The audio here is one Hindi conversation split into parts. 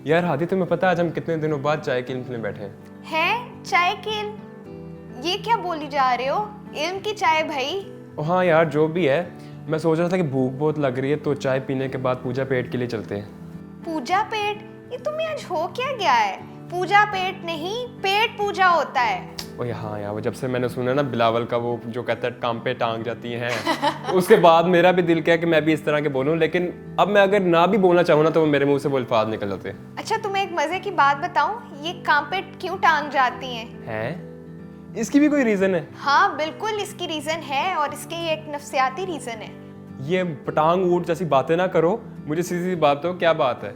यार हादी, तुम्हें पता है आज हम कितने दिनों बाद चाय की इल्म में बैठे हैं? हैं चाय की इल्म? ये क्या बोली जा रहे हो? इल्म की चाय भाई? ओ हाँ यार, जो भी है, मैं सोच रहा था कि भूख बहुत लग रही है तो चाय पीने के बाद पूजा पेट के लिए चलते हैं। पूजा पेट? ये तुम्हें आज हो क्या गया है? पूजा पेट नहीं, पेट पूजा होता है। ओए हाँ यार, वो जब से मैंने सुना ना बिलावल का वो जो कहता है काम पे टांग जाती हैं उसके बाद मेरा भी दिल किया कि मैं भी इस तरह के बोलूं, लेकिन अब मैं अगर ना भी बोलना चाहूँ ना तो मेरे मुंह से वो अल्फाज निकल जाते हैं। अच्छा, तुम्हें एक मजे की बात बताऊं, ये काम पे क्यों टांग जाती हैं? इसकी भी कोई रीजन है? हाँ बिल्कुल, इसकी रीजन है और इसके ये एक नफ्सियाती रीजन है। ये पटांग ऊट जैसी बातें ना करो, मुझे सीधी सी बात हो, क्या बात है?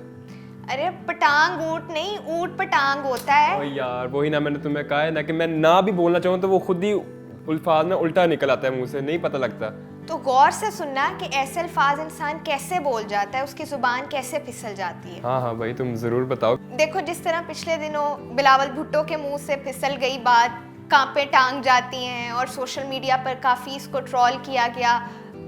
अरे पटांग ऊट नहीं, ऊट पटांग होता है। ओ यार वही ना, मैंने तुम्हें कहा है ना कि मैं ना भी बोलना चाहूँ तो वो खुद ही अल्फाज में उल्टा निकल आता है मुंह से, नहीं पता लगता। तो गौर से सुनना कि ऐसे अल्फाज इंसान कैसे बोल जाता है, उसकी जुबान कैसे फिसल जाती है। हाँ हाँ भाई, तुम जरूर बताओ। देखो, जिस तरह पिछले दिनों बिलावल भुट्टो के मुंह से फिसल गई बात कांपे टांग जाती हैं और सोशल मीडिया पर काफ़ी इसको ट्रोल किया गया,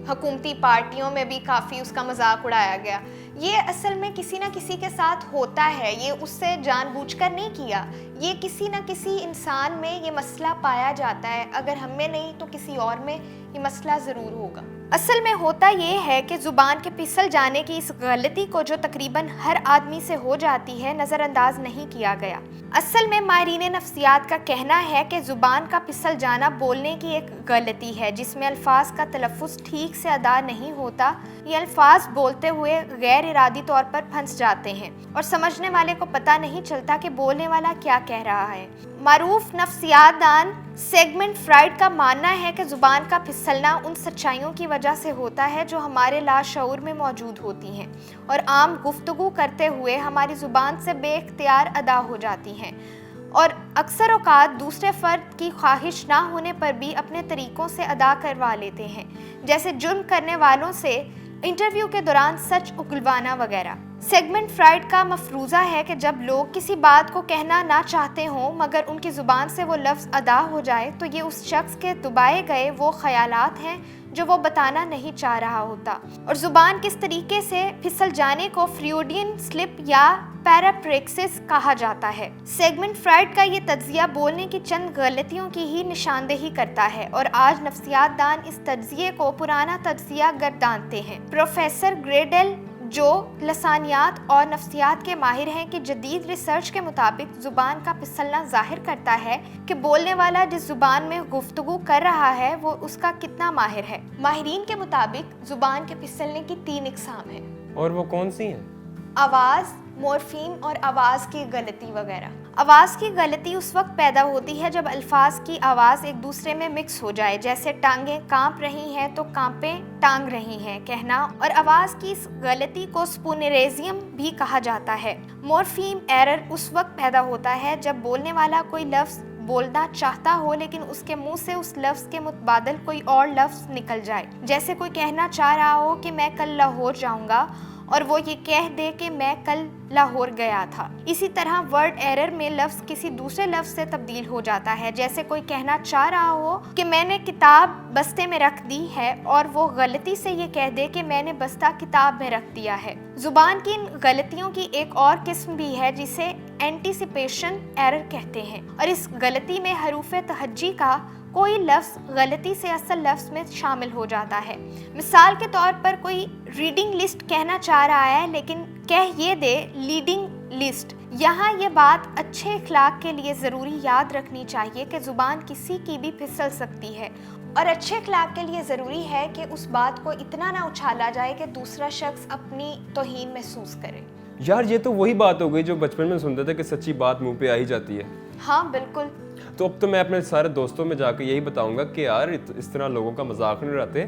हुकूमती पार्टियों में भी काफ़ी उसका मजाक उड़ाया गया। ये असल में किसी ना किसी के साथ होता है, ये उससे जानबूझकर नहीं किया, ये किसी ना किसी इंसान में ये मसला पाया जाता है। अगर हम में नहीं तो किसी और में ये मसला ज़रूर होगा। असल में होता ये है कि ज़ुबान के फिसल जाने की इस गलती को, जो तकरीबन हर आदमी से हो जाती है, नज़रअंदाज नहीं किया गया। असल में माहिरीन नफ्सियात का कहना है कि ज़ुबान का फिसल जाना बोलने की एक गलती है जिसमें अल्फाज का तलफ़ुज़ ठीक से अदा नहीं होता। ये अल्फाज बोलते हुए गैर इरादी तौर पर फंस जाते हैं और समझने वाले को पता नहीं चलता कि बोलने वाला क्या कह रहा है। मारूफ नफ्सियातदान सिगमंड फ्राइड का मानना है कि ज़ुबान का फिसलना उन सच्चाइयों की वजह से होता है जो हमारे लाशऊर में मौजूद होती हैं और आम गुफ्तगू करते हुए हमारी ज़ुबान से बेख्तियार अदा हो जाती हैं और अक्सर औकात दूसरे फ़र्द की ख्वाहिश ना होने पर भी अपने तरीक़ों से अदा करवा लेते हैं, जैसे जुर्म करने वालों से इंटरव्यू के दौरान सच उगलवाना वगैरह। सिगमंड फ्राइड का मफरूज़ा है कि जब लोग किसी बात को कहना ना चाहते हों मगर उनकी ज़ुबान से वो लफ्ज़ अदा हो जाए तो ये उस शख्स के दबाए गए वो ख़यालात हैं जो वो बताना नहीं चाह रहा होता। और ज़ुबान किस तरीके से फिसल जाने को फ्रूडियन स्लिप या पैराप्रेक्सिस कहा जाता है। सिगमंड फ्राइड का ये तज्जिया बोलने की चंद गलतियों की ही निशानदेही करता है और आज नफ्सियातदान इस तज्जिए को पुराना तज्जिया गर्दानते हैं। प्रोफेसर ग्रेडेल, जो लसानियात और नफ्सियात के माहिर हैं, कि जदीद रिसर्च के मुताबिक ज़ुबान का फिसलना जाहिर करता है कि बोलने वाला जिस ज़ुबान में गुफ्तगू कर रहा है वो उसका कितना माहिर है। माहिरीन के मुताबिक ज़ुबान के फिसलने की 3 इकसाम हैं। और वो कौन सी हैं? आवाज़, मोर्फीम और आवाज़ की गलती वगैरह। आवाज़ की गलती उस वक्त पैदा होती है जब अल्फाज की आवाज़ एक दूसरे में मिक्स हो जाए, जैसे टांगें कांप रही हैं तो कांपें टांग रही हैं कहना। और आवाज़ की इस गलती को स्पूनरेजियम भी कहा जाता है। मोर्फीम एरर उस वक्त पैदा होता है जब बोलने वाला कोई लफ्ज़ बोलना चाहता हो लेकिन उसके मुंह से उस लफ्ज़ के मुतबादल कोई और लफ्ज़ निकल जाए, जैसे कोई कहना चाह रहा हो कि मैं कल लाहौर जाऊंगा और वो ये कह दे कि मैं कल लाहौर गया था। इसी तरह वर्ड एरर में लफ्ज़ किसी दूसरे लफ्ज़ से तब्दील हो जाता है, जैसे कोई कहना चाह रहा हो कि मैंने किताब बस्ते में रख दी है और वो गलती से ये कह दे कि मैंने बस्ता किताब में रख दिया है। ज़ुबान की इन गलतियों की एक और किस्म भी है जिसे एंटीसिपेशन एरर कहते हैं और इस गलती में हरूफ तहज्जी का कोई लफ्ज़ गलती से असल लफ्ज़ में शामिल हो जाता है। मिसाल के तौर पर कोई रीडिंग लिस्ट कहना चाह रहा है लेकिन कह ये दे लीडिंग लिस्ट। यहाँ ये बात अच्छे इखलाक के लिए ज़रूरी याद रखनी चाहिए कि ज़ुबान किसी की भी फिसल सकती है और अच्छे इखलाक के लिए ज़रूरी है कि उस बात को इतना ना उछाला जाए कि दूसरा शख्स अपनी तौहीन महसूस करे। यार ये तो वही बात हो गई जो बचपन में सुनते थे कि सच्ची बात मुंह पे आ ही जाती है। हाँ बिल्कुल। तो अब तो मैं अपने सारे दोस्तों में जाकर यही बताऊंगा कि यार इस तरह लोगों का मजाक नहीं उड़ाते,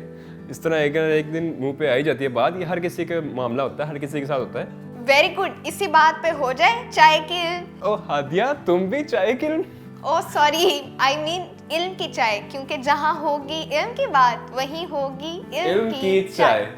इस तरह एक दिन मुंह पे आ ही जाती है बात। ये हर किसी का मामला होता है, हर किसी के साथ होता है। वेरी गुड, इसी बात पे हो जाए चाय की इल्म। ओ हादिया, तुम भी चाय की इल्म? ओ सॉरी, आई मीन इल्म की चाय, क्योंकि जहाँ होगी इल्म की बात वहीं होगी इल्म की चाय।